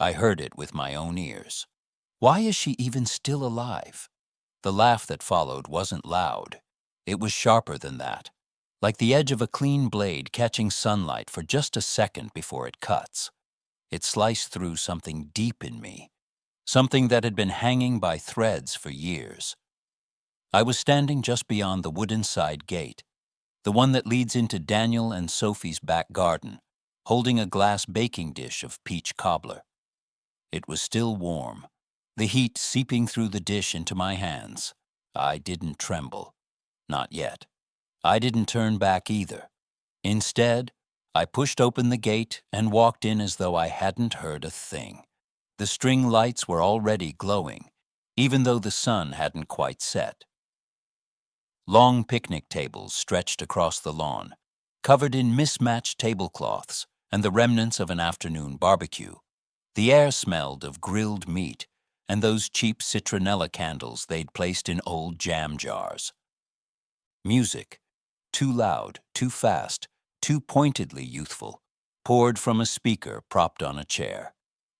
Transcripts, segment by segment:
I heard it with my own ears. Why is she even still alive? The laugh that followed wasn't loud. It was sharper than that, like the edge of a clean blade catching sunlight for just a second before it cuts. It sliced through something deep in me, something that had been hanging by threads for years. I was standing just beyond the wooden side gate, the one that leads into Daniel and Sophie's back garden, holding a glass baking dish of peach cobbler. It was still warm, the heat seeping through the dish into my hands. I didn't tremble. Not yet. I didn't turn back either. Instead, I pushed open the gate and walked in as though I hadn't heard a thing. The string lights were already glowing, even though the sun hadn't quite set. Long picnic tables stretched across the lawn, covered in mismatched tablecloths and the remnants of an afternoon barbecue. The air smelled of grilled meat and those cheap citronella candles they'd placed in old jam jars. Music, too loud, too fast, too pointedly youthful, poured from a speaker propped on a chair.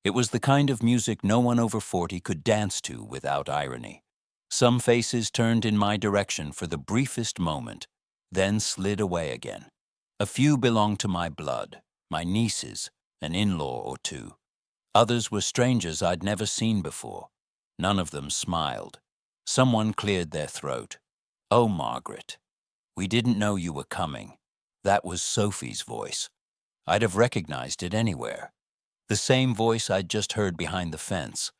It was the kind of music no one over 40 could dance to without irony. Some faces turned in my direction for the briefest moment, then slid away again. A few belonged to my blood, my nieces, an in-law or two. Others were strangers I'd never seen before. None of them smiled. Someone cleared their throat. "Oh, Margaret, we didn't know you were coming." That was Sophie's voice. I'd have recognized it anywhere. The same voice I'd just heard behind the fence.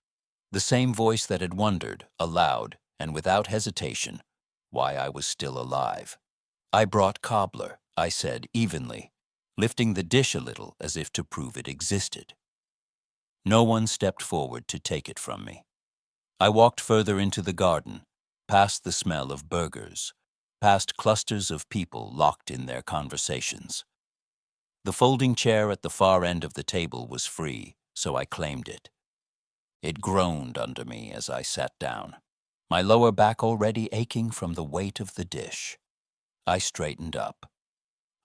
The same voice that had wondered, aloud and without hesitation, why I was still alive. "I brought cobbler," I said evenly, lifting the dish a little as if to prove it existed. No one stepped forward to take it from me. I walked further into the garden, past the smell of burgers, past clusters of people locked in their conversations. The folding chair at the far end of the table was free, so I claimed it. It groaned under me as I sat down, my lower back already aching from the weight of the dish. I straightened up.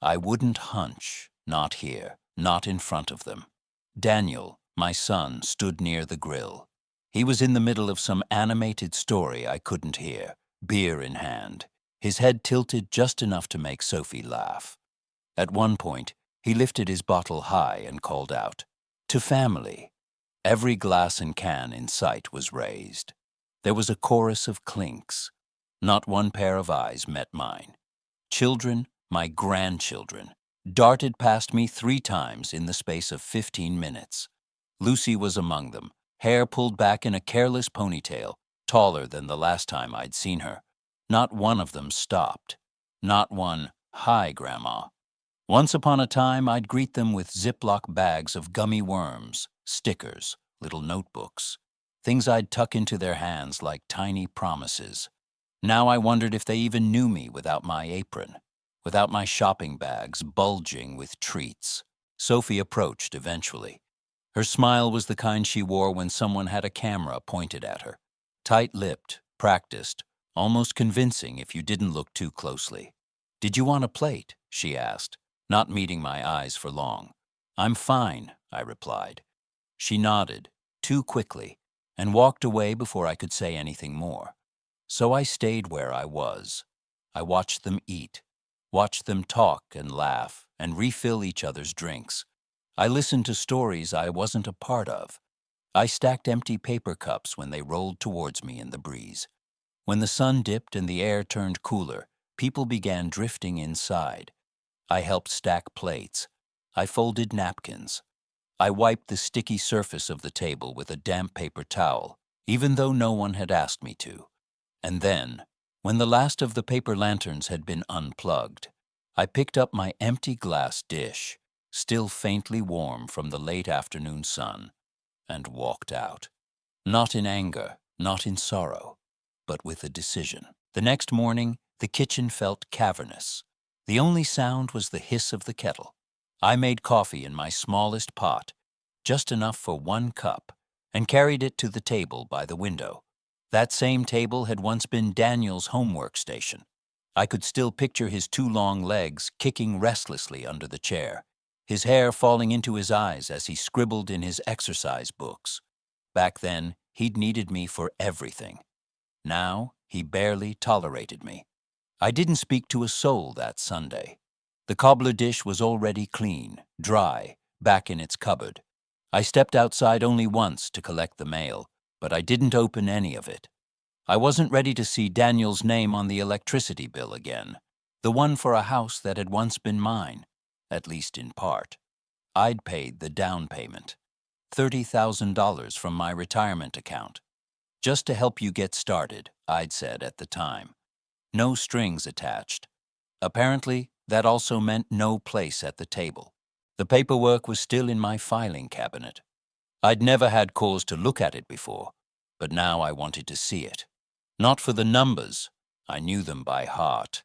I wouldn't hunch, not here, not in front of them. Daniel, my son, stood near the grill. He was in the middle of some animated story I couldn't hear, beer in hand, his head tilted just enough to make Sophie laugh. At one point, he lifted his bottle high and called out, "To family." Every glass and can in sight was raised. There was a chorus of clinks. Not one pair of eyes met mine. Children, my grandchildren, darted past me 3 times in the space of 15 minutes. Lucy was among them, hair pulled back in a careless ponytail, taller than the last time I'd seen her. Not one of them stopped. Not one, "Hi, Grandma." Once upon a time, I'd greet them with Ziploc bags of gummy worms, stickers, little notebooks, things I'd tuck into their hands like tiny promises. Now I wondered if they even knew me without my apron, without my shopping bags bulging with treats. Sophie approached eventually. Her smile was the kind she wore when someone had a camera pointed at her. Tight-lipped, practiced, almost convincing if you didn't look too closely. "Did you want a plate?" she asked, not meeting my eyes for long. "I'm fine," I replied. She nodded, too quickly, and walked away before I could say anything more. So I stayed where I was. I watched them eat, watched them talk and laugh and refill each other's drinks. I listened to stories I wasn't a part of. I stacked empty paper cups when they rolled towards me in the breeze. When the sun dipped and the air turned cooler, people began drifting inside. I helped stack plates. I folded napkins. I wiped the sticky surface of the table with a damp paper towel, even though no one had asked me to. And then, when the last of the paper lanterns had been unplugged, I picked up my empty glass dish, still faintly warm from the late afternoon sun, and walked out. Not in anger, not in sorrow, but with a decision. The next morning, the kitchen felt cavernous. The only sound was the hiss of the kettle. I made coffee in my smallest pot, just enough for 1 cup, and carried it to the table by the window. That same table had once been Daniel's homework station. I could still picture his 2 long legs kicking restlessly under the chair, his hair falling into his eyes as he scribbled in his exercise books. Back then, he'd needed me for everything. Now, he barely tolerated me. I didn't speak to a soul that Sunday. The cobbler dish was already clean, dry, back in its cupboard. I stepped outside only once to collect the mail, but I didn't open any of it. I wasn't ready to see Daniel's name on the electricity bill again, the one for a house that had once been mine, at least in part. I'd paid the down payment, $30,000 from my retirement account. Just to help you get started, I'd said at the time. No strings attached. Apparently, that also meant no place at the table. The paperwork was still in my filing cabinet. I'd never had cause to look at it before, but now I wanted to see it. Not for the numbers, I knew them by heart,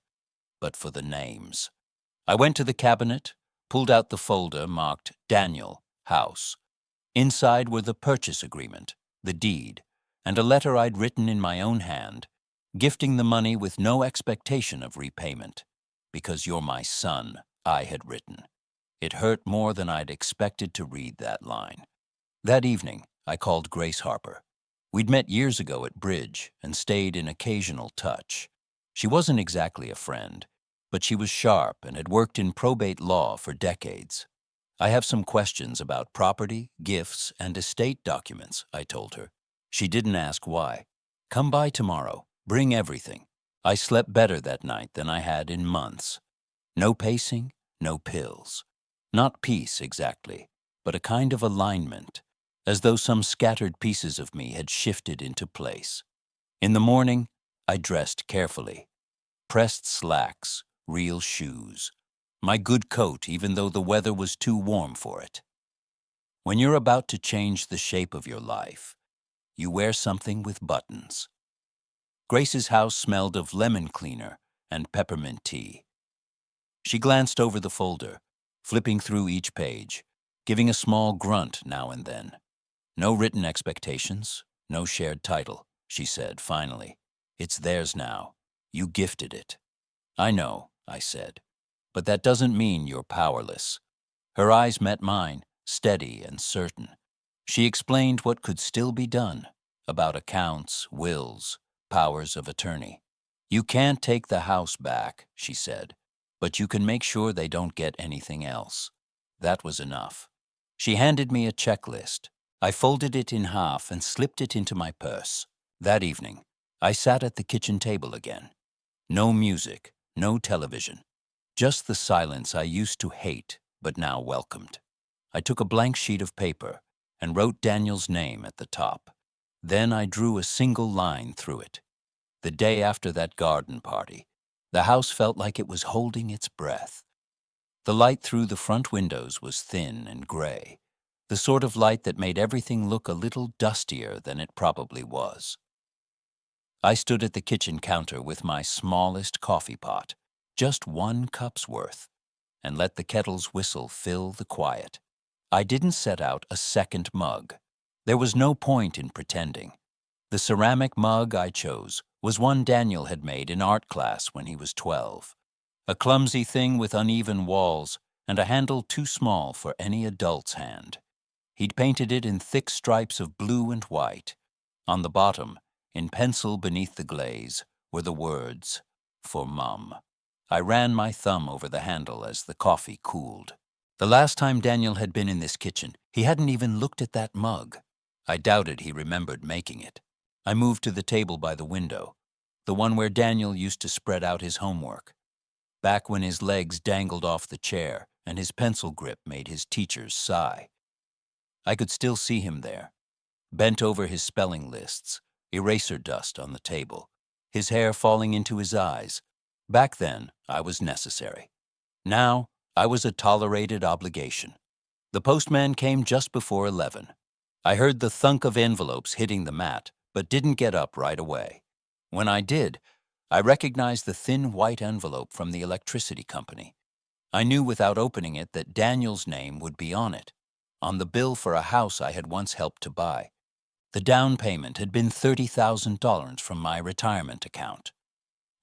but for the names. I went to the cabinet, pulled out the folder marked Daniel, House. Inside were the purchase agreement, the deed, and a letter I'd written in my own hand, gifting the money with no expectation of repayment. Because you're my son, I had written. It hurt more than I'd expected to read that line. That evening, I called Grace Harper. We'd met years ago at bridge and stayed in occasional touch. She wasn't exactly a friend, but she was sharp and had worked in probate law for decades. I have some questions about property, gifts, and estate documents, I told her. She didn't ask why. Come by tomorrow. Bring everything. I slept better that night than I had in months. No pacing, no pills. Not peace exactly, but a kind of alignment, as though some scattered pieces of me had shifted into place. In the morning, I dressed carefully. Pressed slacks, real shoes. My good coat, even though the weather was too warm for it. When you're about to change the shape of your life, you wear something with buttons. Grace's house smelled of lemon cleaner and peppermint tea. She glanced over the folder, flipping through each page, giving a small grunt now and then. No written expectations, no shared title, she said finally. It's theirs now. You gifted it. I know, I said, but that doesn't mean you're powerless. Her eyes met mine, steady and certain. She explained what could still be done, about accounts, wills, powers of attorney. You can't take the house back, she said, but you can make sure they don't get anything else. That was enough. She handed me a checklist. I folded it in half and slipped it into my purse. That evening, I sat at the kitchen table again. No music, no television, just the silence I used to hate but now welcomed. I took a blank sheet of paper and wrote Daniel's name at the top. Then I drew a single line through it. The day after that garden party, the house felt like it was holding its breath. The light through the front windows was thin and gray, the sort of light that made everything look a little dustier than it probably was. I stood at the kitchen counter with my smallest coffee pot, just 1 cup's worth, and let the kettle's whistle fill the quiet. I didn't set out a second mug. There was no point in pretending. The ceramic mug I chose was one Daniel had made in art class when he was 12. A clumsy thing with uneven walls and a handle too small for any adult's hand. He'd painted it in thick stripes of blue and white. On the bottom, in pencil beneath the glaze, were the words, "For Mum." I ran my thumb over the handle as the coffee cooled. The last time Daniel had been in this kitchen, he hadn't even looked at that mug. I doubted he remembered making it. I moved to the table by the window, the one where Daniel used to spread out his homework, back when his legs dangled off the chair and his pencil grip made his teachers sigh. I could still see him there, bent over his spelling lists, eraser dust on the table, his hair falling into his eyes. Back then, I was necessary. Now, I was a tolerated obligation. The postman came just before 11. I heard the thunk of envelopes hitting the mat, but didn't get up right away. When I did, I recognized the thin white envelope from the electricity company. I knew without opening it that Daniel's name would be on it, on the bill for a house I had once helped to buy. The down payment had been $30,000 from my retirement account.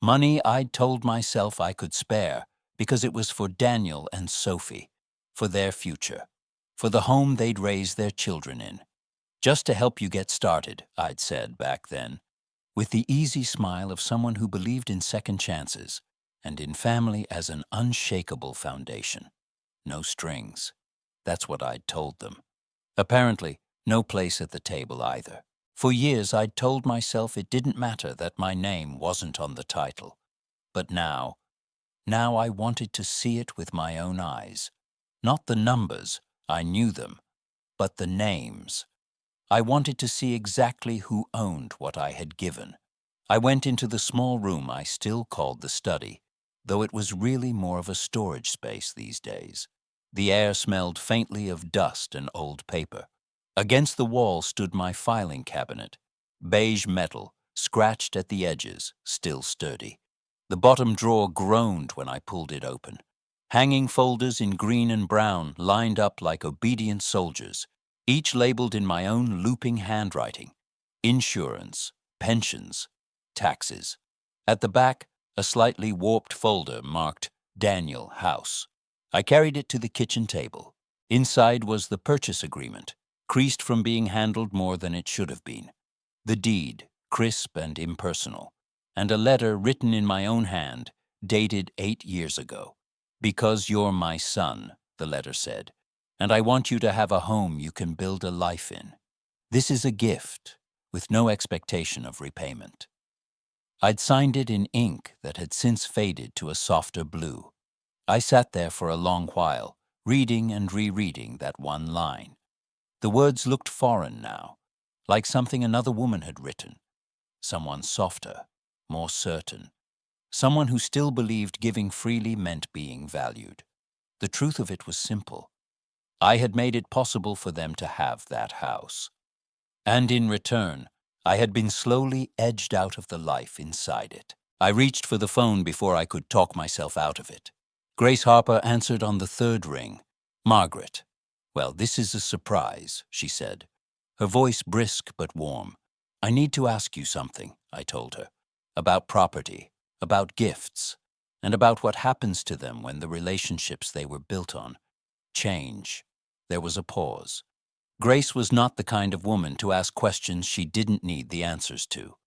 Money I'd told myself I could spare because it was for Daniel and Sophie. for their future, for the home they'd raise their children in. Just to help you get started, I'd said back then, with the easy smile of someone who believed in second chances and in family as an unshakable foundation. No strings. That's what I'd told them. Apparently, no place at the table either. For years, I'd told myself it didn't matter that my name wasn't on the title. But now I wanted to see it with my own eyes. Not the numbers, I knew them, but the names. I wanted to see exactly who owned what I had given. I went into the small room I still called the study, though it was really more of a storage space these days. The air smelled faintly of dust and old paper. Against the wall stood my filing cabinet, beige metal, scratched at the edges, still sturdy. The bottom drawer groaned when I pulled it open. Hanging folders in green and brown lined up like obedient soldiers, each labeled in my own looping handwriting. Insurance, pensions, taxes. At the back, a slightly warped folder marked Daniel House. I carried it to the kitchen table. Inside was the purchase agreement, creased from being handled more than it should have been. The deed, crisp and impersonal, and a letter written in my own hand, dated 8 years ago. "Because you're my son," the letter said, "and I want you to have a home you can build a life in. This is a gift, with no expectation of repayment." I'd signed it in ink that had since faded to a softer blue. I sat there for a long while, reading and rereading that one line. The words looked foreign now, like something another woman had written. Someone softer, more certain. Someone who still believed giving freely meant being valued. The truth of it was simple. I had made it possible for them to have that house. And in return, I had been slowly edged out of the life inside it. I reached for the phone before I could talk myself out of it. Grace Harper answered on the third ring. "Margaret." "Well, this is a surprise," she said, her voice brisk but warm. "I need to ask you something," I told her, "about property, about gifts, and about what happens to them when the relationships they were built on change." There was a pause. Grace was not the kind of woman to ask questions she didn't need the answers to.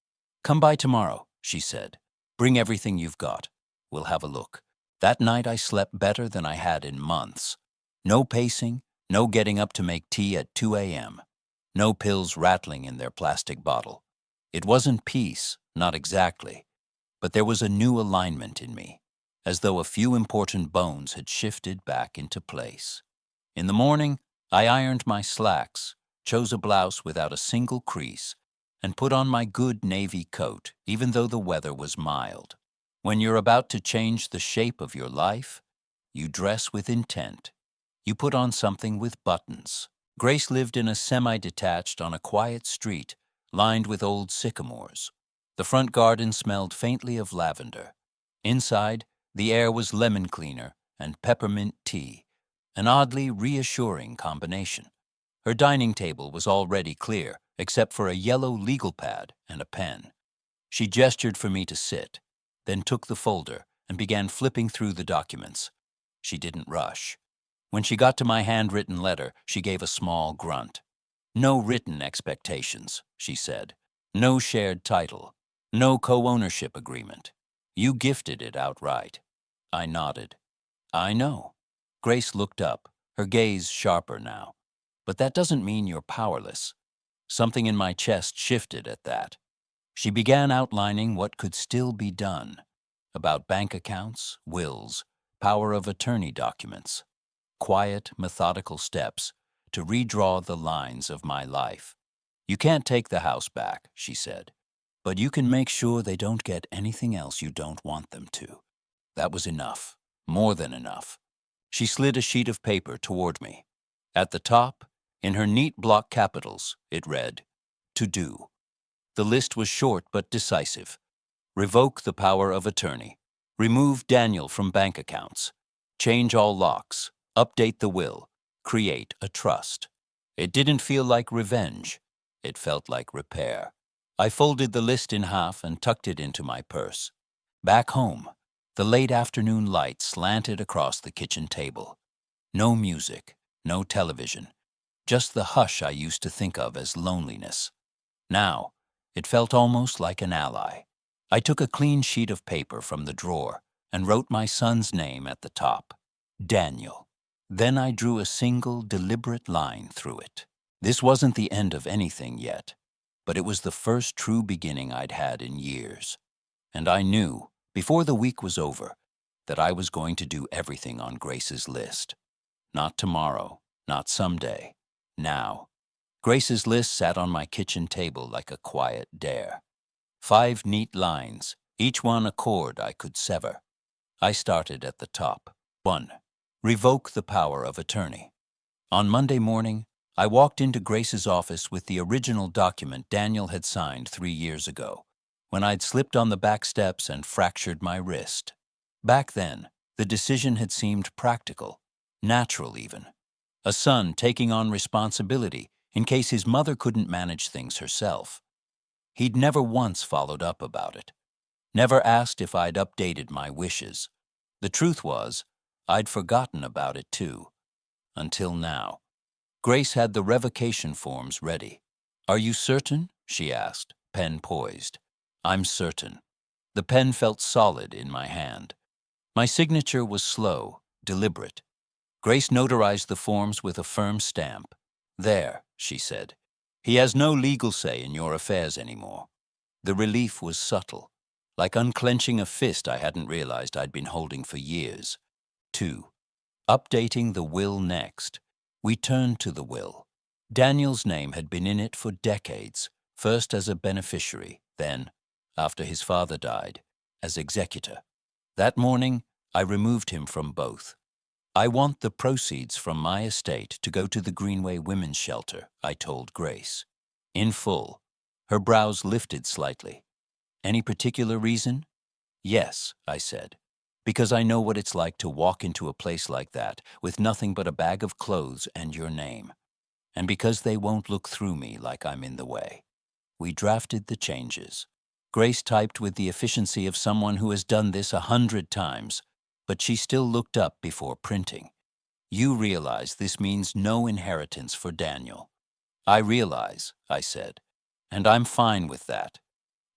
"Come by tomorrow," she said. "Bring everything you've got. We'll have a look." That night I slept better than I had in months. No pacing, no getting up to make tea at 2 a.m. No pills rattling in their plastic bottle. It wasn't peace, not exactly, but there was a new alignment in me, as though a few important bones had shifted back into place. In the morning, I ironed my slacks, chose a blouse without a single crease, and put on my good navy coat, even though the weather was mild. When you're about to change the shape of your life, you dress with intent. You put on something with buttons. Grace lived in a semi-detached on a quiet street, lined with old sycamores. The front garden smelled faintly of lavender. Inside, the air was lemon cleaner and peppermint tea, an oddly reassuring combination. Her dining table was already clear, except for a yellow legal pad and a pen. She gestured for me to sit, then took the folder and began flipping through the documents. She didn't rush. When she got to my handwritten letter, she gave a small grunt. "No written expectations," she said. "No shared title. No co-ownership agreement. You gifted it outright." I nodded. "I know." Grace looked up, her gaze sharper now. "But that doesn't mean you're powerless." Something in my chest shifted at that. She began outlining what could still be done, about bank accounts, wills, power of attorney documents, quiet, methodical steps to redraw the lines of my life. "You can't take the house back," she said, "but you can make sure they don't get anything else you don't want them to." That was enough, more than enough. She slid a sheet of paper toward me. At the top, in her neat block capitals, it read, "To do." The list was short but decisive. Revoke the power of attorney. Remove Daniel from bank accounts. Change all locks. Update the will. Create a trust. It didn't feel like revenge. It felt like repair. I folded the list in half and tucked it into my purse. Back home, the late afternoon light slanted across the kitchen table. No music, no television, just the hush I used to think of as loneliness. Now, it felt almost like an ally. I took a clean sheet of paper from the drawer and wrote my son's name at the top, Daniel. Then I drew a single, deliberate line through it. This wasn't the end of anything yet, but it was the first true beginning I'd had in years. And I knew, before the week was over, that I was going to do everything on Grace's list. Not tomorrow, not someday, now. Grace's list sat on my kitchen table like a quiet dare. 5 neat lines, each one a cord I could sever. I started at the top. 1. Revoke the power of attorney. On Monday morning, I walked into Grace's office with the original document Daniel had signed 3 years ago, when I'd slipped on the back steps and fractured my wrist. Back then, the decision had seemed practical, natural even. A son taking on responsibility in case his mother couldn't manage things herself. He'd never once followed up about it, never asked if I'd updated my wishes. The truth was, I'd forgotten about it too, until now. Grace had the revocation forms ready. "Are you certain?" she asked, pen poised. "I'm certain." The pen felt solid in my hand. My signature was slow, deliberate. Grace notarized the forms with a firm stamp. "There," she said. "He has no legal say in your affairs anymore." The relief was subtle, like unclenching a fist I hadn't realized I'd been holding for years. 2. Updating the will next. We turned to the will. Daniel's name had been in it for decades, first as a beneficiary, then, after his father died, as executor. That morning, I removed him from both. "I want the proceeds from my estate to go to the Greenway Women's Shelter," I told Grace. In full. Her brows lifted slightly. "Any particular reason?" "Yes," I said, "because I know what it's like to walk into a place like that with nothing but a bag of clothes and your name. And because they won't look through me like I'm in the way." We drafted the changes. Grace typed with the efficiency of someone who has done this 100 times, but she still looked up before printing. "You realize this means no inheritance for Daniel." "I realize," I said, "and I'm fine with that."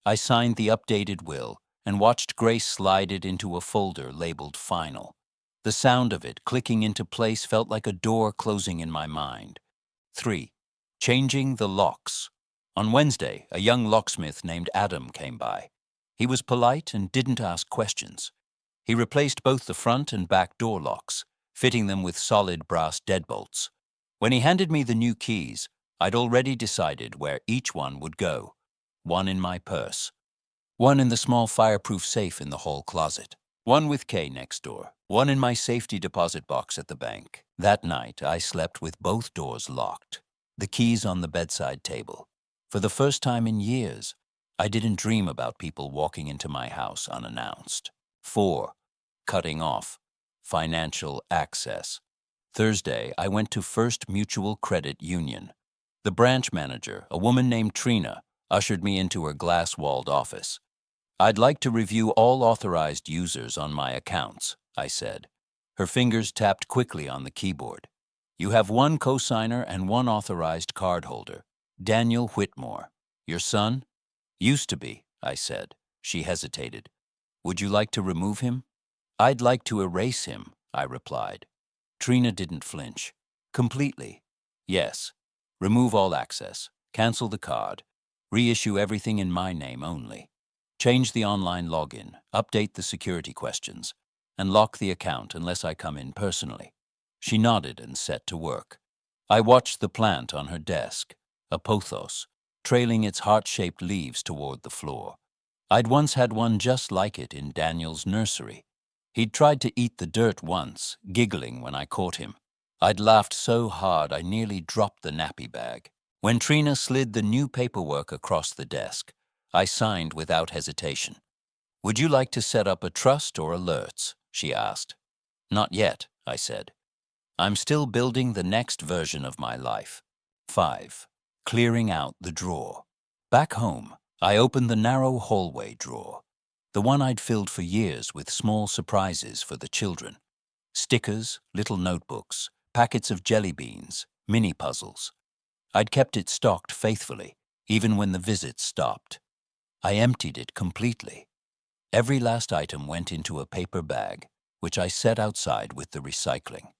I signed the updated will and watched Grace slide it into a folder labeled Final. The sound of it clicking into place felt like a door closing in my mind. 3. Changing the locks. On Wednesday, a young locksmith named Adam came by. He was polite and didn't ask questions. He replaced both the front and back door locks, fitting them with solid brass deadbolts. When he handed me the new keys, I'd already decided where each one would go. One in my purse. One in the small fireproof safe in the hall closet. One with Kay next door. One in my safety deposit box at the bank. That night, I slept with both doors locked. The keys on the bedside table. For the first time in years, I didn't dream about people walking into my house unannounced. 4. Cutting off. Financial access. Thursday, I went to First Mutual Credit Union. The branch manager, a woman named Trina, ushered me into her glass-walled office. "I'd like to review all authorized users on my accounts," I said. Her fingers tapped quickly on the keyboard. "You have one cosigner and one authorized cardholder, Daniel Whitmore. Your son?" "Used to be," I said. She hesitated. "Would you like to remove him?" "I'd like to erase him," I replied. Trina didn't flinch. "Completely?" "Yes. Remove all access. Cancel the card. Reissue everything in my name only. Change the online login. Update the security questions. And lock the account unless I come in personally." She nodded and set to work. I watched the plant on her desk, a pothos, trailing its heart-shaped leaves toward the floor. I'd once had one just like it in Daniel's nursery. He'd tried to eat the dirt once, giggling when I caught him. I'd laughed so hard I nearly dropped the nappy bag. When Trina slid the new paperwork across the desk, I signed without hesitation. "Would you like to set up a trust or alerts?" she asked. "Not yet," I said. "I'm still building the next version of my life." 5. Clearing out the drawer. Back home, I opened the narrow hallway drawer, the one I'd filled for years with small surprises for the children. Stickers, little notebooks, packets of jelly beans, mini puzzles. I'd kept it stocked faithfully, even when the visits stopped. I emptied it completely. Every last item went into a paper bag, which I set outside with the recycling.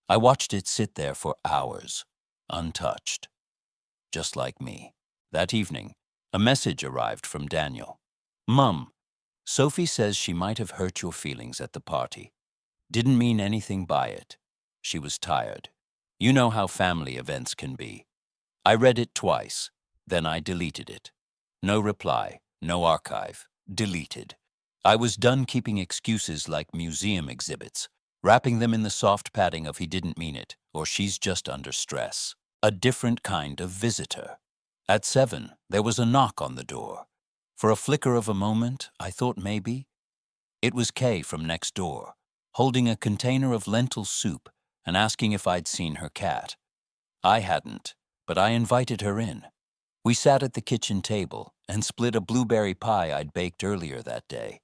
I watched it sit there for hours, untouched, just like me. That evening, a message arrived from Daniel. "Mum, Sophie says she might have hurt your feelings at the party. Didn't mean anything by it. She was tired. You know how family events can be." I read it twice, then I deleted it. No reply, no archive, deleted. I was done keeping excuses like museum exhibits, wrapping them in the soft padding of "he didn't mean it" or "she's just under stress." A different kind of visitor. At 7, there was a knock on the door. For a flicker of a moment, I thought maybe. It was Kay from next door, holding a container of lentil soup and asking if I'd seen her cat. I hadn't, but I invited her in. We sat at the kitchen table and split a blueberry pie I'd baked earlier that day,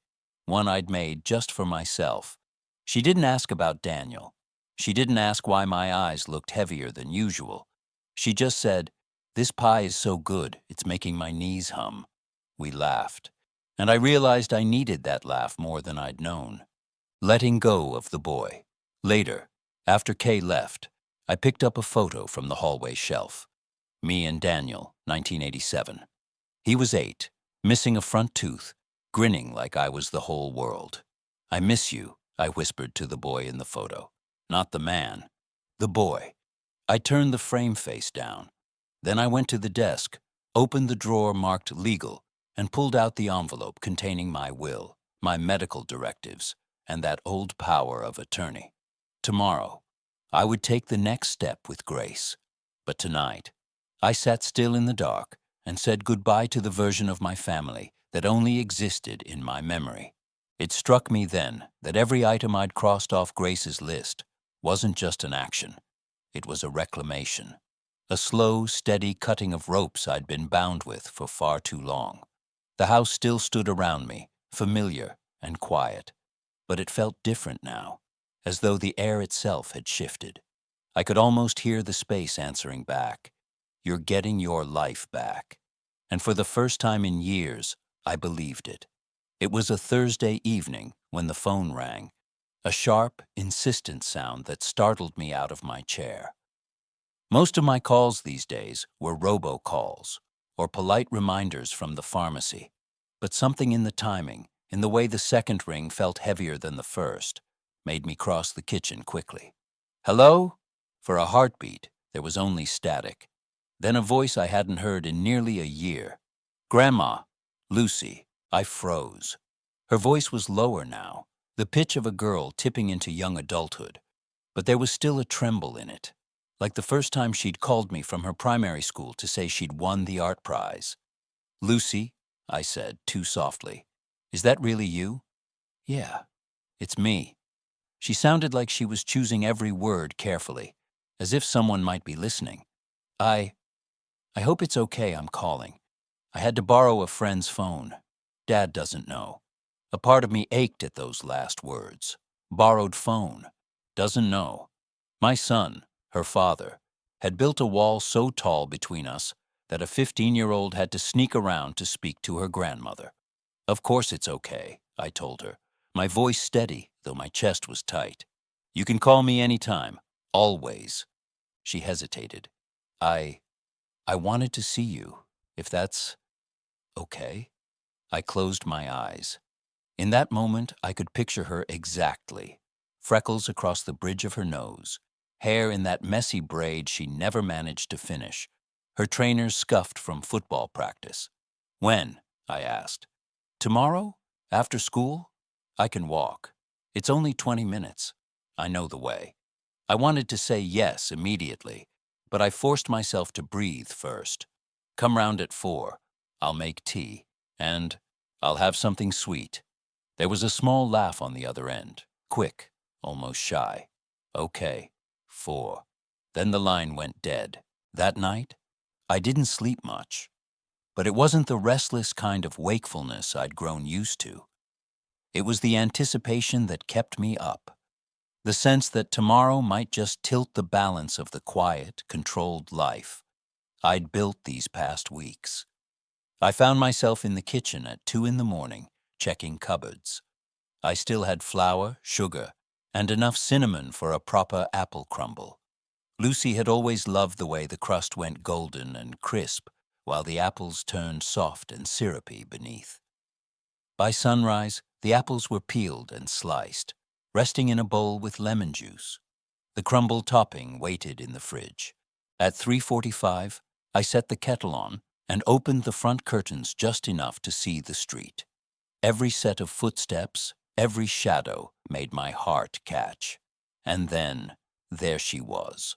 one I'd made just for myself. She didn't ask about Daniel. She didn't ask why my eyes looked heavier than usual. She just said, "This pie is so good, it's making my knees hum." We laughed, and I realized I needed that laugh more than I'd known. Letting go of the boy. Later, after Kay left, I picked up a photo from the hallway shelf. Me and Daniel, 1987. He was 8, missing a front tooth, grinning like I was the whole world. "I miss you," I whispered to the boy in the photo. Not the man, the boy. I turned the frame face down. Then I went to the desk, opened the drawer marked legal, and pulled out the envelope containing my will, my medical directives, and that old power of attorney. Tomorrow, I would take the next step with grace. But tonight, I sat still in the dark and said goodbye to the version of my family that only existed in my memory. It struck me then that every item I'd crossed off Grace's list wasn't just an action. It was a reclamation, a slow, steady cutting of ropes I'd been bound with for far too long. The house still stood around me, familiar and quiet, but it felt different now, as though the air itself had shifted. I could almost hear the space answering back, "You're getting your life back." And for the first time in years, I believed it. It was a Thursday evening when the phone rang, a sharp, insistent sound that startled me out of my chair. Most of my calls these days were robocalls or polite reminders from the pharmacy, but something in the timing, in the way the second ring felt heavier than the first, made me cross the kitchen quickly. "Hello?" For a heartbeat, there was only static. Then a voice I hadn't heard in nearly a year. "Grandma." Lucy. I froze. Her voice was lower now, the pitch of a girl tipping into young adulthood, but there was still a tremble in it, like the first time she'd called me from her primary school to say she'd won the art prize. "Lucy," I said, too softly, "is that really you?" "Yeah, it's me." She sounded like she was choosing every word carefully, as if someone might be listening. I hope it's okay I'm calling. I had to borrow a friend's phone. Dad doesn't know." A part of me ached at those last words. Borrowed phone. Doesn't know. My son, her father, had built a wall so tall between us that a 15-year-old had to sneak around to speak to her grandmother. "Of course it's okay," I told her, my voice steady, though my chest was tight. "You can call me anytime. Always." She hesitated. I wanted to see you, if that's okay." I closed my eyes. In that moment, I could picture her exactly. Freckles across the bridge of her nose, hair in that messy braid she never managed to finish, her trainers scuffed from football practice. "When?" I asked. "Tomorrow? After school? I can walk. It's only 20 minutes. I know the way." I wanted to say yes immediately, but I forced myself to breathe first. "Come round at 4. I'll make tea. And I'll have something sweet." There was a small laugh on the other end, quick, almost shy. "Okay, 4." Then the line went dead. That night, I didn't sleep much. But it wasn't the restless kind of wakefulness I'd grown used to. It was the anticipation that kept me up. the sense that tomorrow might just tilt the balance of the quiet, controlled life I'd built these past weeks. I found myself in the kitchen at 2 in the morning, checking cupboards. I still had flour, sugar, and enough cinnamon for a proper apple crumble. Lucy had always loved the way the crust went golden and crisp, while the apples turned soft and syrupy beneath. By sunrise, the apples were peeled and sliced, resting in a bowl with lemon juice. The crumble topping waited in the fridge. At 3:45, I set the kettle on and opened the front curtains just enough to see the street. Every set of footsteps, every shadow made my heart catch. And then, there she was,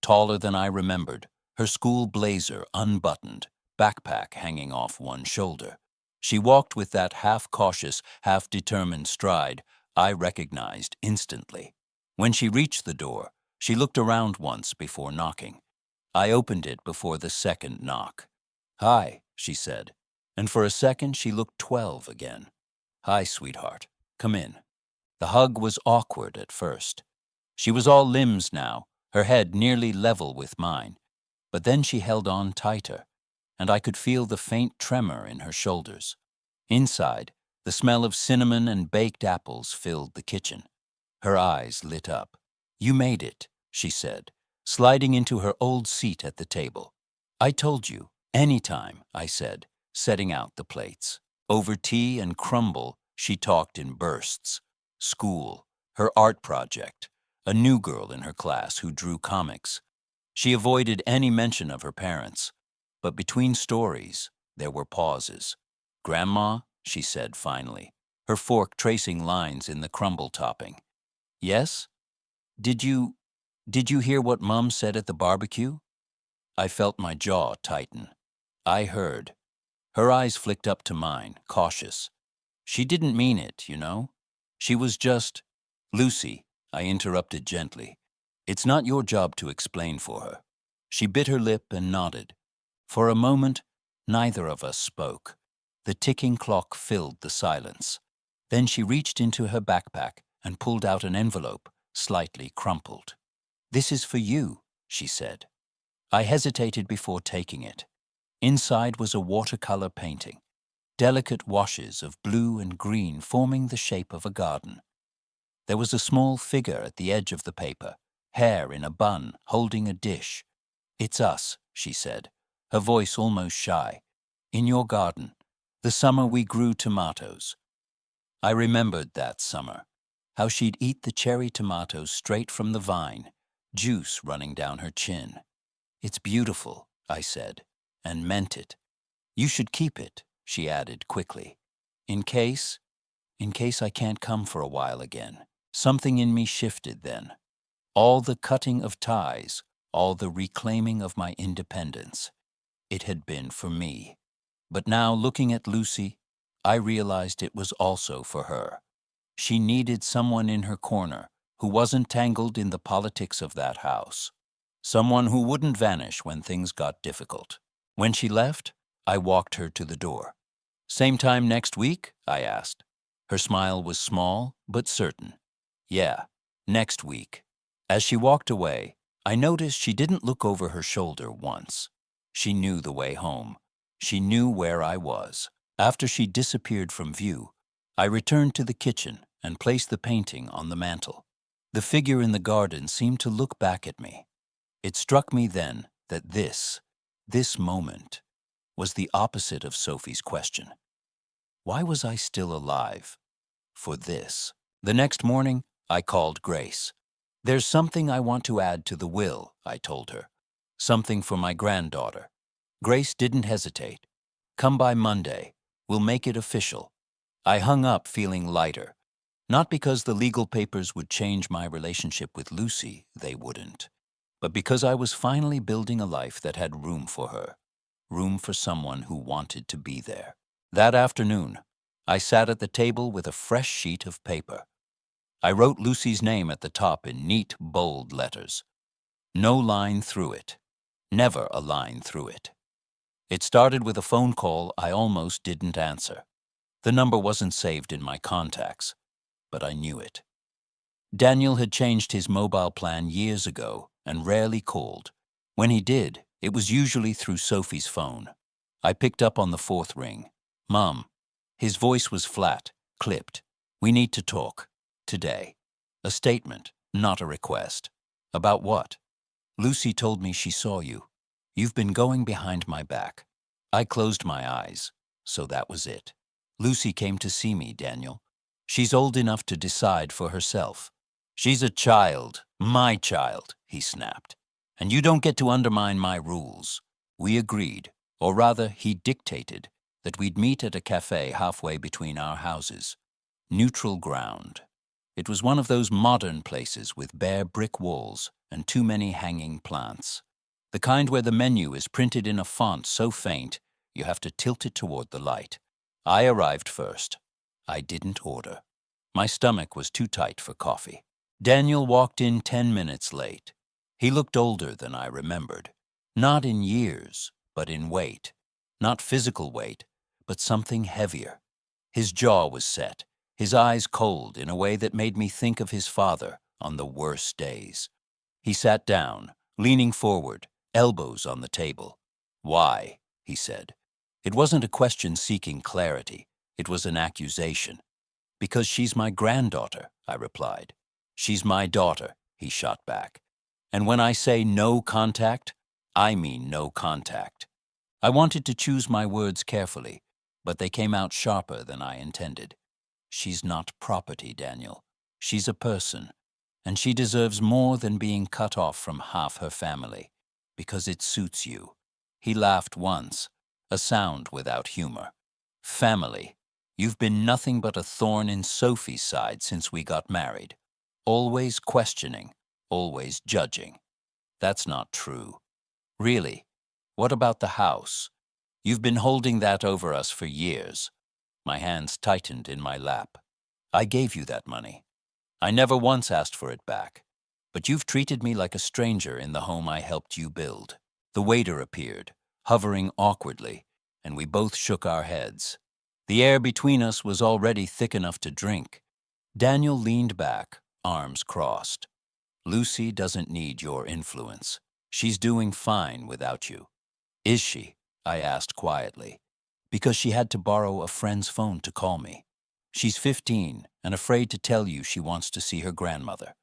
taller than I remembered, her school blazer unbuttoned, backpack hanging off one shoulder. She walked with that half-cautious, half-determined stride I recognized instantly. When she reached the door, she looked around once before knocking. I opened it before the second knock. "Hi," she said, and for a second she looked 12 again. "Hi, sweetheart. Come in." The hug was awkward at first. She was all limbs now, her head nearly level with mine. But then she held on tighter, and I could feel the faint tremor in her shoulders. Inside, the smell of cinnamon and baked apples filled the kitchen. Her eyes lit up. "You made it," she said, sliding into her old seat at the table. "I told you, anytime," I said, setting out the plates. Over tea and crumble, she talked in bursts. School, her art project, a new girl in her class who drew comics. She avoided any mention of her parents, but between stories, there were pauses. "Grandma," she said finally, her fork tracing lines in the crumble topping. "Yes? Did you hear what Mom said at the barbecue?" I felt my jaw tighten. I heard. Her eyes flicked up to mine, cautious. "She didn't mean it, you know. She was just—" "Lucy," I interrupted gently, "it's not your job to explain for her." She bit her lip and nodded. For a moment, neither of us spoke. The ticking clock filled the silence. Then she reached into her backpack and pulled out an envelope, slightly crumpled. "This is for you," she said. I hesitated before taking it. Inside was a watercolor painting, delicate washes of blue and green forming the shape of a garden. There was a small figure at the edge of the paper, hair in a bun, holding a dish. "It's us," she said, her voice almost shy. "In your garden, the summer we grew tomatoes." I remembered that summer, how she'd eat the cherry tomatoes straight from the vine, juice running down her chin. "It's beautiful," I said, and meant it. "You should keep it," she added quickly. In case I can't come for a while again." Something in me shifted then. All the cutting of ties, all the reclaiming of my independence. It had been for me. But now, looking at Lucy, I realized it was also for her. She needed someone in her corner who wasn't tangled in the politics of that house. Someone who wouldn't vanish when things got difficult. When she left, I walked her to the door. "Same time next week?" I asked. Her smile was small, but certain. "Yeah, next week." As she walked away, I noticed she didn't look over her shoulder once. She knew the way home. She knew where I was. After she disappeared from view, I returned to the kitchen and placed the painting on the mantel. The figure in the garden seemed to look back at me. It struck me then that this moment, was the opposite of Sophie's question. Why was I still alive? For this. The next morning, I called Grace. "There's something I want to add to the will," I told her. "Something for my granddaughter." Grace didn't hesitate. "Come by Monday. We'll make it official." I hung up feeling lighter. Not because the legal papers would change my relationship with Lucy, they wouldn't, but because I was finally building a life that had room for her, room for someone who wanted to be there. That afternoon, I sat at the table with a fresh sheet of paper. I wrote Lucy's name at the top in neat, bold letters. No line through it. Never a line through it. It started with a phone call I almost didn't answer. The number wasn't saved in my contacts, but I knew it. Daniel had changed his mobile plan years ago and rarely called. When he did, it was usually through Sophie's phone. I picked up on the fourth ring. "Mom." His voice was flat, clipped. "We need to talk. Today." A statement, not a request. "About what?" "Lucy told me she saw you. You've been going behind my back." I closed my eyes. So that was it. "Lucy came to see me, Daniel. She's old enough to decide for herself." "She's a child, my child," he snapped. "And you don't get to undermine my rules." We agreed, or rather, he dictated, that we'd meet at a cafe halfway between our houses. Neutral ground. It was one of those modern places with bare brick walls and too many hanging plants. The kind where the menu is printed in a font so faint you have to tilt it toward the light. I arrived first. I didn't order. My stomach was too tight for coffee. Daniel walked in 10 minutes late. He looked older than I remembered. Not in years, but in weight. Not physical weight, but something heavier. His jaw was set, his eyes cold in a way that made me think of his father on the worst days. He sat down, leaning forward, elbows on the table. "Why?" he said. It wasn't a question seeking clarity. It was an accusation. "Because she's my granddaughter," I replied. "She's my daughter," he shot back. "And when I say no contact, I mean no contact." I wanted to choose my words carefully, but they came out sharper than I intended. "She's not property, Daniel. She's a person, and she deserves more than being cut off from half her family, because it suits you." He laughed once, a sound without humor. "Family. You've been nothing but a thorn in Sophie's side since we got married. Always questioning, always judging." "That's not true." "Really? What about the house? You've been holding that over us for years." My hands tightened in my lap. "I gave you that money. I never once asked for it back. But you've treated me like a stranger in the home I helped you build." The waiter appeared, hovering awkwardly, and we both shook our heads. The air between us was already thick enough to drink. Daniel leaned back, arms crossed. "Lucy doesn't need your influence. She's doing fine without you." "Is she?" I asked quietly. "Because she had to borrow a friend's phone to call me. She's 15 and afraid to tell you she wants to see her grandmother.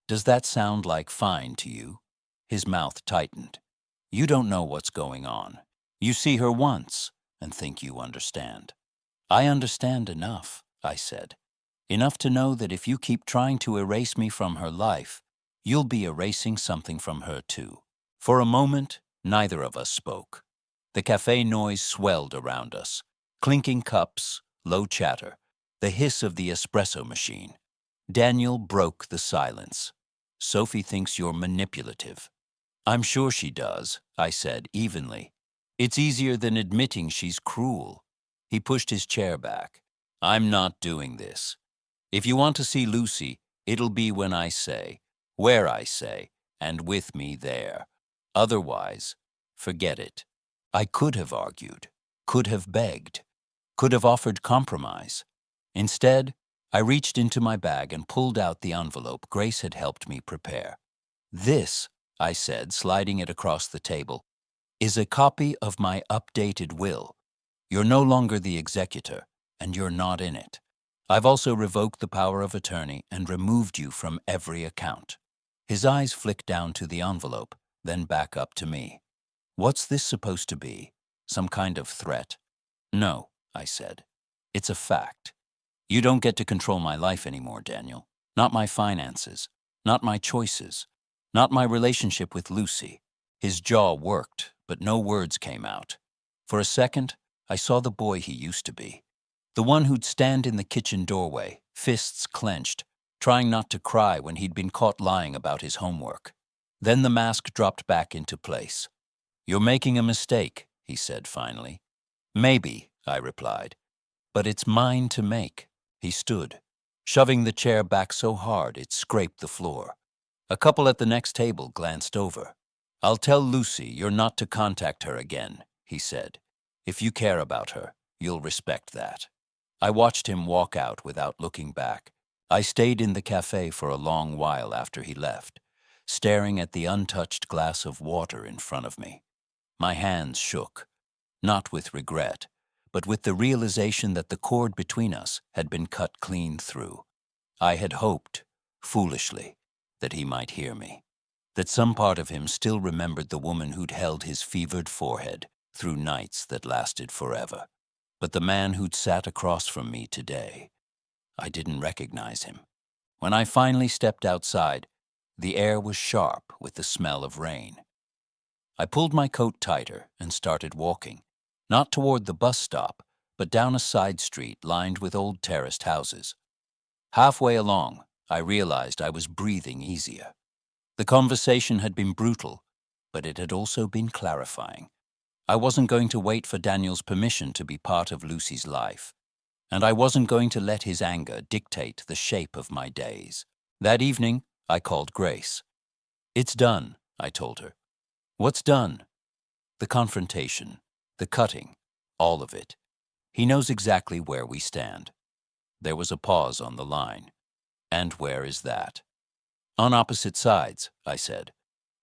Does that sound like fine to you?" His mouth tightened. "You don't know what's going on. You see her once and think you understand." "I understand enough," I said. "Enough to know that if you keep trying to erase me from her life, you'll be erasing something from her too." For a moment, neither of us spoke. The cafe noise swelled around us. Clinking cups, low chatter, the hiss of the espresso machine. Daniel broke the silence. "Sophie thinks you're manipulative." "I'm sure she does," I said evenly. "It's easier than admitting she's cruel." He pushed his chair back. "I'm not doing this. If you want to see Lucy, it'll be when I say, where I say, and with me there. Otherwise, forget it." I could have argued, could have begged, could have offered compromise. Instead, I reached into my bag and pulled out the envelope Grace had helped me prepare. "This," I said, sliding it across the table, "is a copy of my updated will. You're no longer the executor, and you're not in it. I've also revoked the power of attorney and removed you from every account." His eyes flicked down to the envelope, then back up to me. "What's this supposed to be? Some kind of threat?" "No," I said. "It's a fact. You don't get to control my life anymore, Daniel. Not my finances, not my choices, not my relationship with Lucy." His jaw worked, but no words came out. For a second, I saw the boy he used to be. The one who'd stand in the kitchen doorway, fists clenched, trying not to cry when he'd been caught lying about his homework. Then the mask dropped back into place. "You're making a mistake," he said finally. "Maybe," I replied. "But it's mine to make." He stood, shoving the chair back so hard it scraped the floor. A couple at the next table glanced over. "I'll tell Lucy you're not to contact her again," he said. "If you care about her, you'll respect that." I watched him walk out without looking back, I stayed in the cafe for a long while after he left, staring at the untouched glass of water in front of me. My hands shook, not with regret, but with the realization that the cord between us had been cut clean through. I had hoped, foolishly, that he might hear me, that some part of him still remembered the woman who'd held his fevered forehead through nights that lasted forever. But the man who'd sat across from me today, I didn't recognize him. When I finally stepped outside, the air was sharp with the smell of rain. I pulled my coat tighter and started walking, not toward the bus stop, but down a side street lined with old terraced houses. Halfway along, I realized I was breathing easier. The conversation had been brutal, but it had also been clarifying. I wasn't going to wait for Daniel's permission to be part of Lucy's life, and I wasn't going to let his anger dictate the shape of my days. That evening, I called Grace. "It's done," I told her. "What's done?" "The confrontation, the cutting, all of it. He knows exactly where we stand." There was a pause on the line. "And where is that?" "On opposite sides," I said.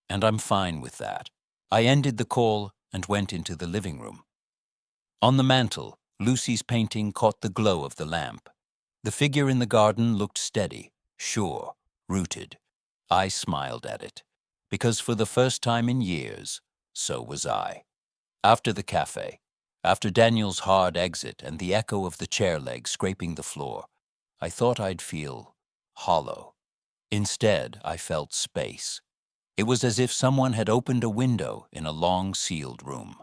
"And I'm fine with that." I ended the call and went into the living room. On the mantel, Lucy's painting caught the glow of the lamp. The figure in the garden looked steady, sure, rooted. I smiled at it, because for the first time in years, so was I. After the cafe, after Daniel's hard exit and the echo of the chair leg scraping the floor, I thought I'd feel hollow. Instead, I felt space. It was as if someone had opened a window in a long sealed room.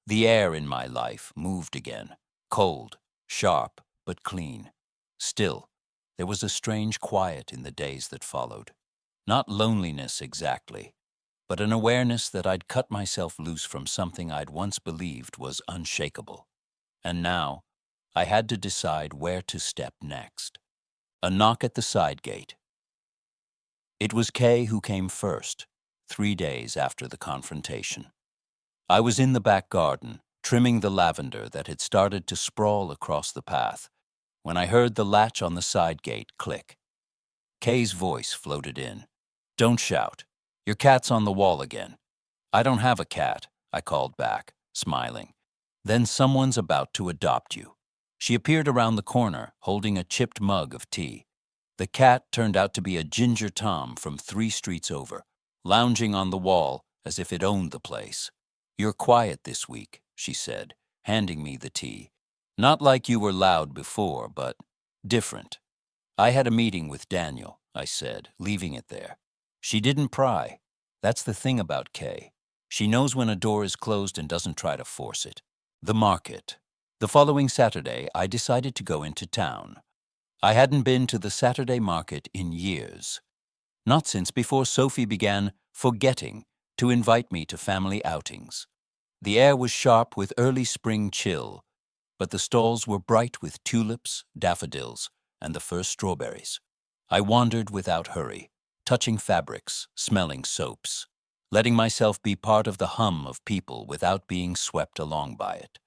The air in my life moved again, cold, sharp, but clean. Still, there was a strange quiet in the days that followed. Not loneliness exactly, but an awareness that I'd cut myself loose from something I'd once believed was unshakable. And now, I had to decide where to step next. A knock at the side gate. It was Kay who came first, 3 days after the confrontation. I was in the back garden, trimming the lavender that had started to sprawl across the path, when I heard the latch on the side gate click. Kay's voice floated in. "Don't shout. Your cat's on the wall again." "I don't have a cat," I called back, smiling. "Then someone's about to adopt you." She appeared around the corner, holding a chipped mug of tea. The cat turned out to be a Ginger Tom from 3 streets over, lounging on the wall as if it owned the place. "You're quiet this week," she said, handing me the tea. "Not like you were loud before, but different." "I had a meeting with Daniel," I said, leaving it there. She didn't pry. That's the thing about Kay. She knows when a door is closed and doesn't try to force it. The market. The following Saturday, I decided to go into town. I hadn't been to the Saturday market in years. Not since before Sophie began forgetting to invite me to family outings. The air was sharp with early spring chill, but the stalls were bright with tulips, daffodils, and the first strawberries. I wandered without hurry, touching fabrics, smelling soaps, letting myself be part of the hum of people without being swept along by it.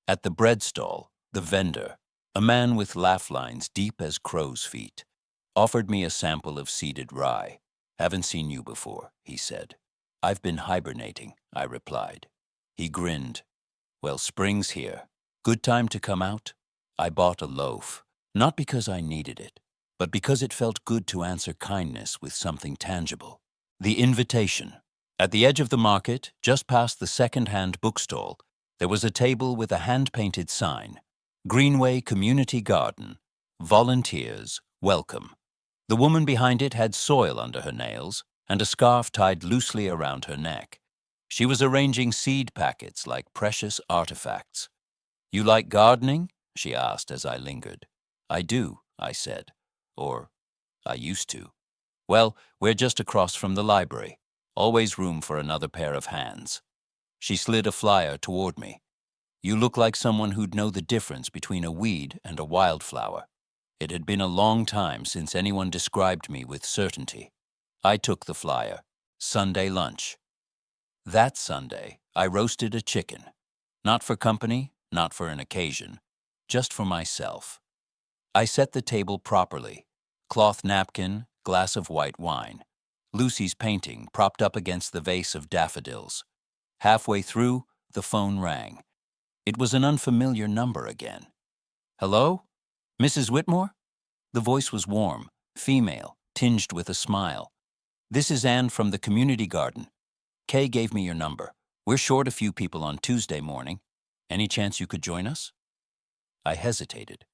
At the bread stall, the vendor, a man with laugh lines deep as crow's feet, offered me a sample of seeded rye. "Haven't seen you before," he said. "I've been hibernating," I replied. He grinned. "Well, spring's here. Good time to come out?" I bought a loaf, not because I needed it, but because it felt good to answer kindness with something tangible. The invitation. At the edge of the market, just past the second-hand bookstall, there was a table with a hand-painted sign. "Greenway Community Garden. Volunteers, welcome." The woman behind it had soil under her nails and a scarf tied loosely around her neck. She was arranging seed packets like precious artifacts. "You like gardening?" she asked as I lingered. "I do," I said. Or, I used to. "Well, we're just across from the library. Always room for another pair of hands." She slid a flyer toward me. "You look like someone who'd know the difference between a weed and a wildflower." It had been a long time since anyone described me with certainty. I took the flyer. Sunday lunch. That Sunday, I roasted a chicken. Not for company, not for an occasion, just for myself. I set the table properly, cloth napkin, glass of white wine. Lucy's painting propped up against the vase of daffodils. Halfway through, the phone rang. It was an unfamiliar number again. "Hello? Mrs. Whitmore?" The voice was warm, female, tinged with a smile. "This is Anne from the community garden. Kay gave me your number. We're short a few people on Tuesday morning. Any chance you could join us?" I hesitated.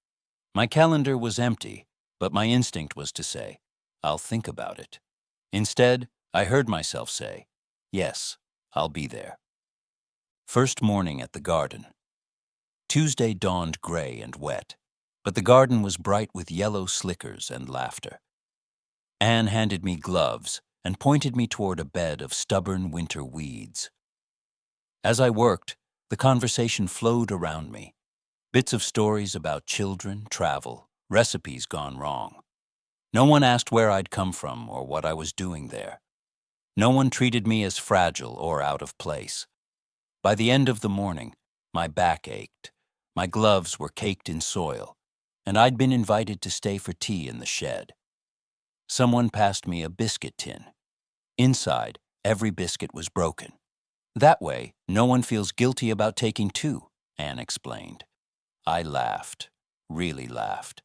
My calendar was empty, but my instinct was to say, "I'll think about it." Instead, I heard myself say, "Yes, I'll be there." First morning at the garden. Tuesday dawned gray and wet, but the garden was bright with yellow slickers and laughter. Anne handed me gloves and pointed me toward a bed of stubborn winter weeds. As I worked, the conversation flowed around me. Bits of stories about children, travel, recipes gone wrong. No one asked where I'd come from or what I was doing there. No one treated me as fragile or out of place. By the end of the morning, my back ached. My gloves were caked in soil, and I'd been invited to stay for tea in the shed. Someone passed me a biscuit tin. Inside, every biscuit was broken. "That way, no one feels guilty about taking two," Anne explained. I laughed, really laughed,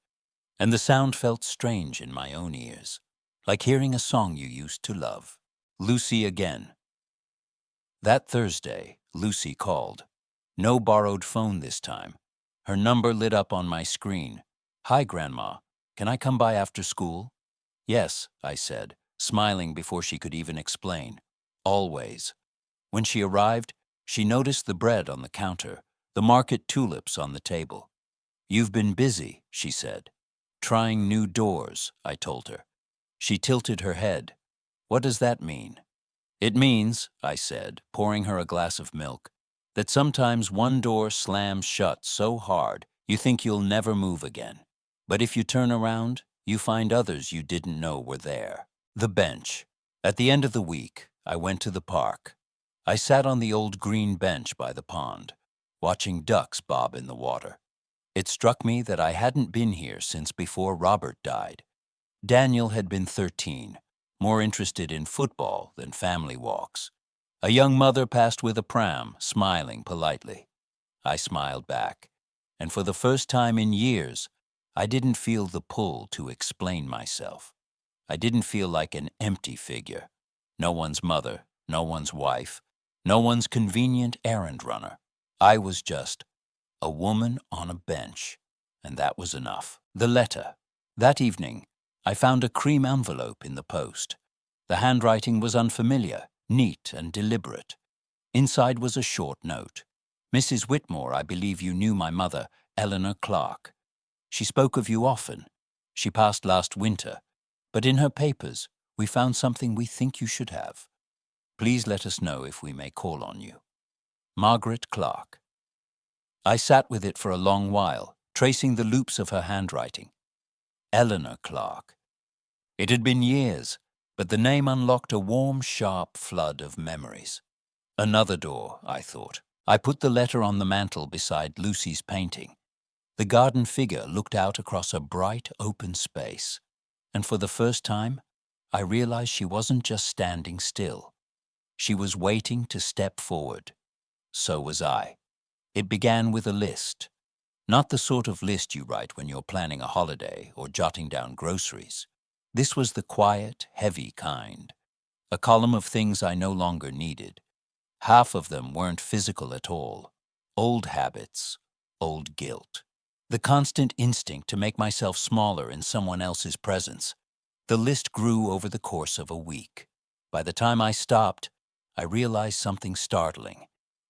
and the sound felt strange in my own ears, like hearing a song you used to love. Lucy again. That Thursday, Lucy called. No borrowed phone this time. Her number lit up on my screen. "Hi, Grandma. Can I come by after school?" "Yes," I said, smiling before she could even explain. "Always." When she arrived, she noticed the bread on the counter, the market tulips on the table. "You've been busy," she said. "Trying new doors," I told her. She tilted her head. "What does that mean?" "It means," I said, pouring her a glass of milk, "that sometimes one door slams shut so hard you think you'll never move again. But if you turn around, you find others you didn't know were there." The bench. At the end of the week, I went to the park. I sat on the old green bench by the pond, watching ducks bob in the water. It struck me that I hadn't been here since before Robert died. Daniel had been 13, more interested in football than family walks. A young mother passed with a pram, smiling politely. I smiled back, and for the first time in years, I didn't feel the pull to explain myself. I didn't feel like an empty figure. No one's mother, no one's wife, no one's convenient errand runner. I was just a woman on a bench, and that was enough. The letter. That evening, I found a cream envelope in the post. The handwriting was unfamiliar, neat and deliberate. Inside was a short note. "Mrs. Whitmore, I believe you knew my mother, Eleanor Clark. She spoke of you often. She passed last winter, but in her papers, we found something we think you should have. Please let us know if we may call on you. Margaret Clark." I sat with it for a long while, tracing the loops of her handwriting. Eleanor Clark. It had been years, but the name unlocked a warm, sharp flood of memories. Another door, I thought. I put the letter on the mantel beside Lucy's painting. The garden figure looked out across a bright, open space, and for the first time, I realized she wasn't just standing still. She was waiting to step forward. So was I. It began with a list. Not the sort of list you write when you're planning a holiday or jotting down groceries. This was the quiet, heavy kind. A column of things I no longer needed. Half of them weren't physical at all. Old habits, old guilt. The constant instinct to make myself smaller in someone else's presence. The list grew over the course of a week. By the time I stopped, I realized something startling.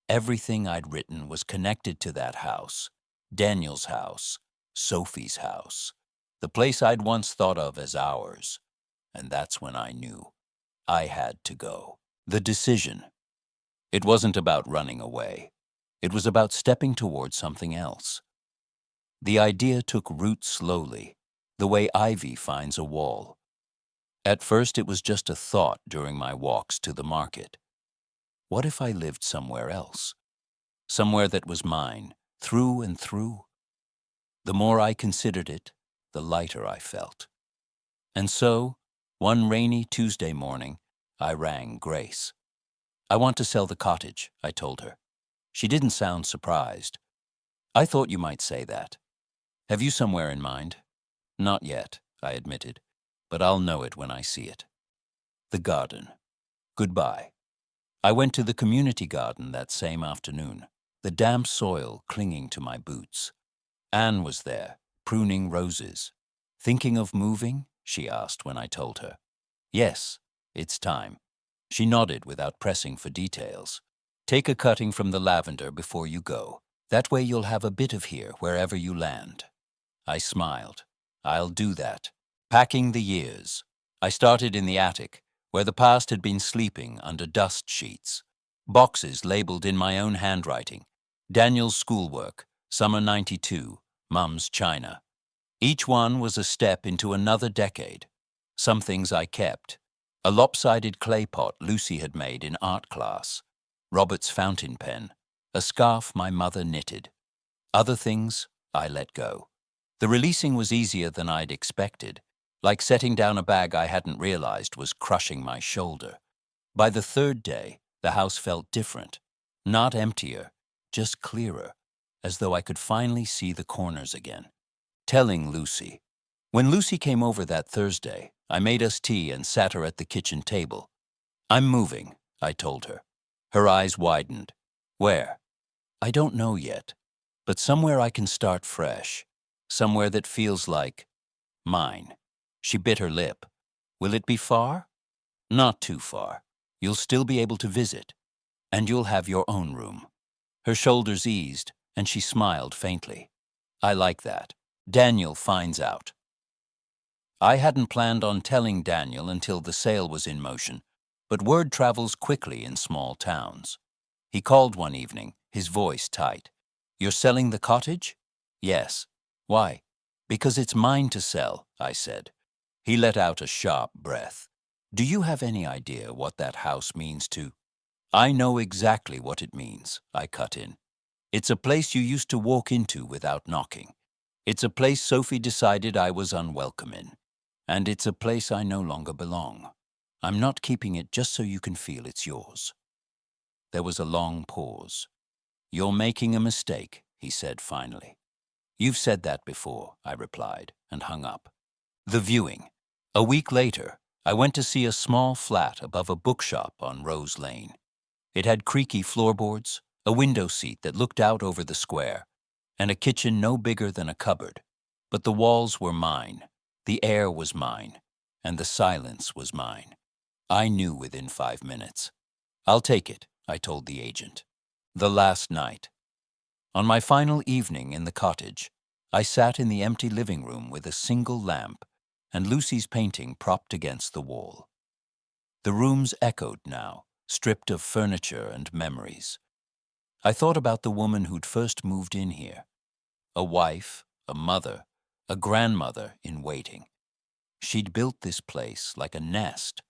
Everything I'd written was connected to that house. Daniel's house, Sophie's house, the place I'd once thought of as ours. And that's when I knew I had to go. The decision. It wasn't about running away. It was about stepping toward something else. The idea took root slowly, the way ivy finds a wall. At first, it was just a thought during my walks to the market. What if I lived somewhere else? Somewhere that was mine, through and through? The more I considered it, the lighter I felt. And so, one rainy Tuesday morning, I rang Grace. "I want to sell the cottage," I told her. She didn't sound surprised. "I thought you might say that. Have you somewhere in mind?" "Not yet," I admitted, "but I'll know it when I see it." The garden. Goodbye. I went to the community garden that same afternoon, the damp soil clinging to my boots. Anne was there, pruning roses. "Thinking of moving?" she asked when I told her. "Yes, it's time." She nodded without pressing for details. "Take a cutting from the lavender before you go. That way you'll have a bit of here wherever you land." I smiled. "I'll do that." Packing the years. I started in the attic, where the past had been sleeping under dust sheets. Boxes labeled in my own handwriting. Daniel's schoolwork, summer '92, Mum's china. Each one was a step into another decade. Some things I kept. A lopsided clay pot Lucy had made in art class. Robert's fountain pen. A scarf my mother knitted. Other things I let go. The releasing was easier than I'd expected, like setting down a bag I hadn't realized was crushing my shoulder. By the third day, the house felt different. Not emptier, just clearer, as though I could finally see the corners again. Telling Lucy. When Lucy came over that Thursday, I made us tea and sat her at the kitchen table. "I'm moving," I told her. Her eyes widened. "Where?" "I don't know yet, but somewhere I can start fresh. Somewhere that feels like mine." She bit her lip. "Will it be far?" "Not too far. You'll still be able to visit. And you'll have your own room." Her shoulders eased, and she smiled faintly. "I like that. Daniel finds out." I hadn't planned on telling Daniel until the sale was in motion, but word travels quickly in small towns. He called one evening, his voice tight. "You're selling the cottage?" "Yes." "Why?" "Because it's mine to sell," I said. He let out a sharp breath. "Do you have any idea what that house means to—" "I know exactly what it means," I cut in. "It's a place you used to walk into without knocking. It's a place Sophie decided I was unwelcome in. And it's a place I no longer belong. I'm not keeping it just so you can feel it's yours." There was a long pause. "You're making a mistake," he said finally. "You've said that before," I replied, and hung up. The viewing. A week later, I went to see a small flat above a bookshop on Rose Lane. It had creaky floorboards, a window seat that looked out over the square, and a kitchen no bigger than a cupboard. But the walls were mine, the air was mine, and the silence was mine. I knew within 5 minutes. "I'll take it," I told the agent. The last night. On my final evening in the cottage, I sat in the empty living room with a single lamp and Lucy's painting propped against the wall. The rooms echoed now, stripped of furniture and memories. I thought about the woman who'd first moved in here. A wife, a mother, a grandmother in waiting. She'd built this place like a nest,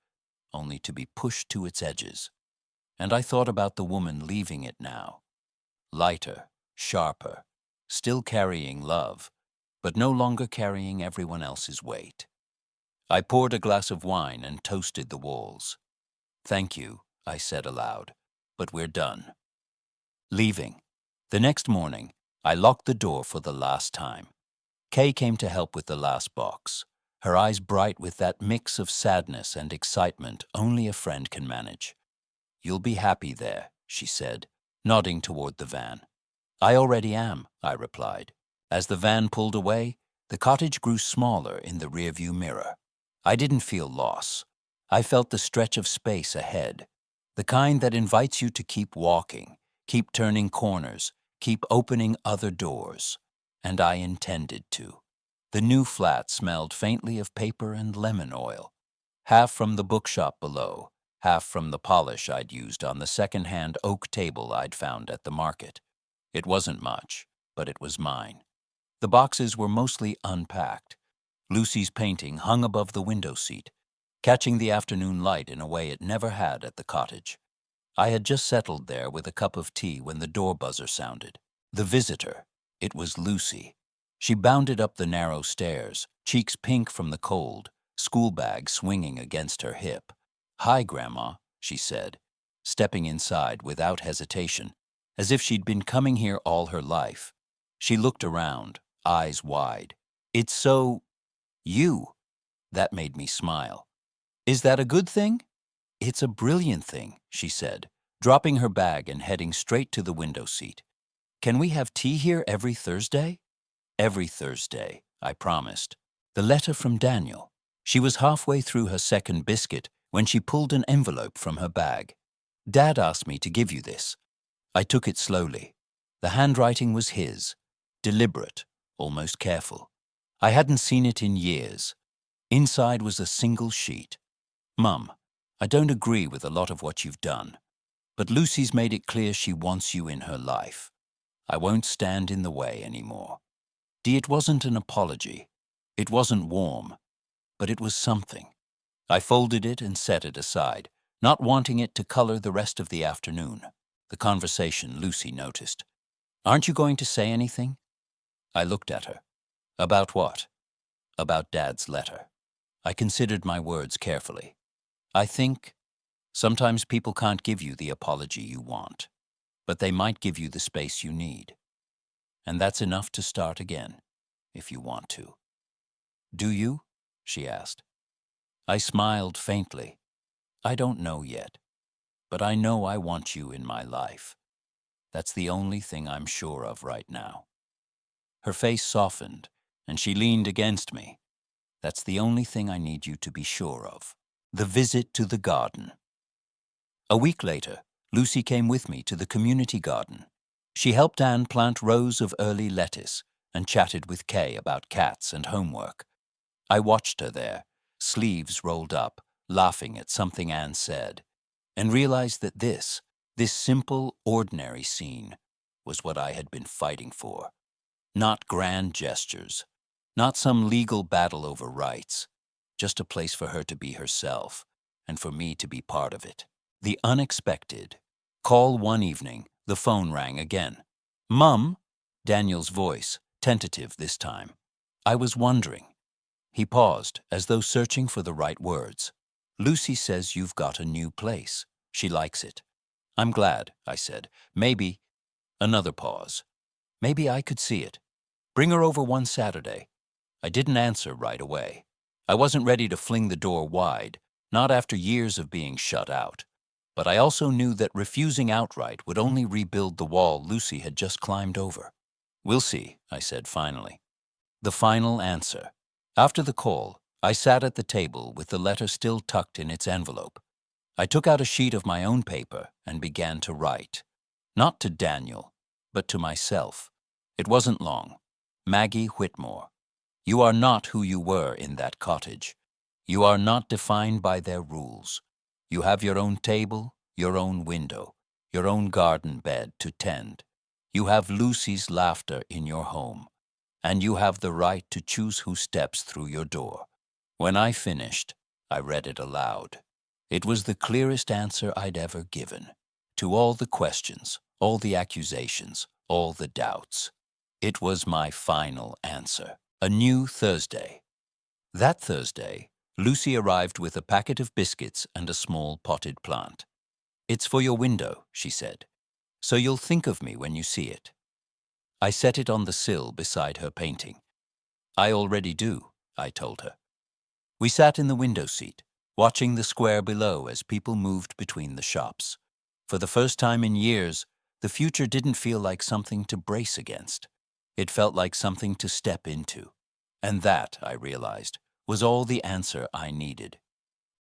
only to be pushed to its edges. And I thought about the woman leaving it now. Lighter, sharper, still carrying love, but no longer carrying everyone else's weight. I poured a glass of wine and toasted the walls. "Thank you," I said aloud, "but we're done." Leaving. The next morning, I locked the door for the last time. Kay came to help with the last box, her eyes bright with that mix of sadness and excitement only a friend can manage. "You'll be happy there," she said, nodding toward the van. "I already am," I replied. As the van pulled away, the cottage grew smaller in the rearview mirror. I didn't feel loss. I felt the stretch of space ahead, the kind that invites you to keep walking, keep turning corners, keep opening other doors. And I intended to. The new flat smelled faintly of paper and lemon oil, half from the bookshop below, half from the polish I'd used on the second-hand oak table I'd found at the market. It wasn't much, but it was mine. The boxes were mostly unpacked. Lucy's painting hung above the window seat, catching the afternoon light in a way it never had at the cottage. I had just settled there with a cup of tea when the door buzzer sounded. The visitor. It was Lucy. She bounded up the narrow stairs, cheeks pink from the cold, school bag swinging against her hip. "Hi, Grandma," she said, stepping inside without hesitation, as if she'd been coming here all her life. She looked around, eyes wide. "It's so... you." That made me smile. "Is that a good thing?" "It's a brilliant thing," she said, dropping her bag and heading straight to the window seat. "Can we have tea here every Thursday?" "Every Thursday," I promised. The letter from Daniel. She was halfway through her second biscuit when she pulled an envelope from her bag. "Dad asked me to give you this." I took it slowly. The handwriting was his, deliberate, almost careful. I hadn't seen it in years. Inside was a single sheet. "Mum, I don't agree with a lot of what you've done, but Lucy's made it clear she wants you in her life. I won't stand in the way anymore." It wasn't an apology. It wasn't warm, but it was something. I folded it and set it aside, not wanting it to color the rest of the afternoon. The conversation Lucy noticed. "Aren't you going to say anything?" I looked at her. "About what?" "About Dad's letter." I considered my words carefully. "I think sometimes people can't give you the apology you want, but they might give you the space you need. And that's enough to start again, if you want to." "Do you?" she asked. I smiled faintly. "I don't know yet, but I know I want you in my life. That's the only thing I'm sure of right now." Her face softened, and she leaned against me. "That's the only thing I need you to be sure of." The visit to the garden. A week later, Lucy came with me to the community garden. She helped Anne plant rows of early lettuce and chatted with Kay about cats and homework. I watched her there, sleeves rolled up, laughing at something Anne said, and realized that this simple, ordinary scene was what I had been fighting for. Not grand gestures, not some legal battle over rights, just a place for her to be herself, and for me to be part of it. The unexpected. Call one evening, the phone rang again. "Mum?" Daniel's voice, tentative this time. I was wondering. He paused, as though searching for the right words. "Lucy says you've got a new place. She likes it." "I'm glad," I said. "Maybe..." Another pause. "Maybe I could see it. Bring her over one Saturday." I didn't answer right away. I wasn't ready to fling the door wide, not after years of being shut out. But I also knew that refusing outright would only rebuild the wall Lucy had just climbed over. "We'll see," I said finally. The final answer. After the call, I sat at the table with the letter still tucked in its envelope. I took out a sheet of my own paper and began to write. Not to Daniel, but to myself. It wasn't long. "Maggie Whitmore, you are not who you were in that cottage. You are not defined by their rules. You have your own table, your own window, your own garden bed to tend. You have Lucy's laughter in your home, and you have the right to choose who steps through your door." When I finished, I read it aloud. It was the clearest answer I'd ever given. To all the questions, all the accusations, all the doubts. It was my final answer. A new Thursday. That Thursday, Lucy arrived with a packet of biscuits and a small potted plant. "It's for your window," she said, "so you'll think of me when you see it." I set it on the sill beside her painting. "I already do," I told her. We sat in the window seat, watching the square below as people moved between the shops. For the first time in years, the future didn't feel like something to brace against. It felt like something to step into. And that, I realized, was all the answer I needed.